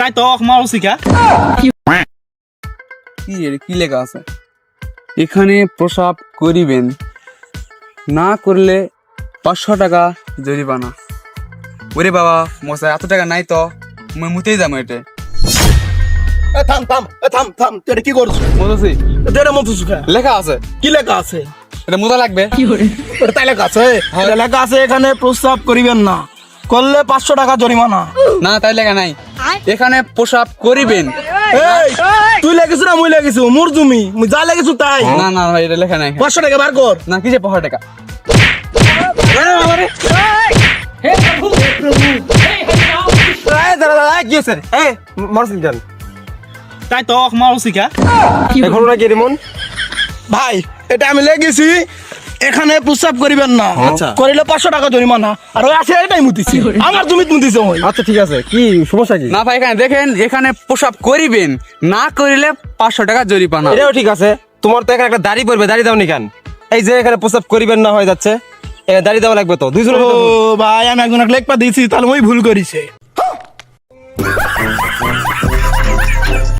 তাই তো মারো শিখা কি লেখা আছে? এখানে প্রসাব করিবেন, না করলে 500 টাকা জরিমানা। ওরে বাবা মশাই, এত টাকা নাই তো, মই মুতেই যাবো এটা। থাম থাম থাম থাম, তুই এটা কি করছিস? মতেছি এটা মতো সুখা লেখা আছে, কি লেখা আছে? এটা মুতা লাগবে। এটা তাই লেখা আছে? এটা লেখা আছে এখানে প্রস্তাব করিবেন না, করলে 500 টাকা জরিমানা। না তাই লেখা নাই, এখানে প্রসাব করিবেন। এই তুই লেগেছিস না মুই লেগেছি? মোর জমি, মুই যা লেগেছি তাই। না না ভাই, এটা লেখা নাই। 500 টাকা বার কর। না কি যে 500 টাকা? কি আছে? মারছেন কেন? তাই তো মারো শিখা ঘটনা কি রিমন? ভাই, এটা আমি লেগেছি এখানে প্রস্তাব করিবেন না, আচ্ছা। করিলে 500 টাকা জরিমানা। আর ওই আছে এটাই মুতিছি, আমার জমিত মুতিছে ওই। আচ্ছা ঠিক আছে, কি সমস্যা কি? না ভাই, এখানে দেখেন, এখানে প্রসাব করিবেন, না করিলে 500 টাকা জরিমানা। এটাও ঠিক আছে, তোমার তো এখানে একটা দাড়ি পড়বে, দাড়ি দাও নি কেন? এই যে এখানে প্রস্তাব করিবেন না হয়ে যাচ্ছে, দাড়ি দেওয়া লাগবে তো দুইজন। ও ভাই, আমি একজনকে লেখপা দিয়েছি, তাহলে ওই ভুল করিছে।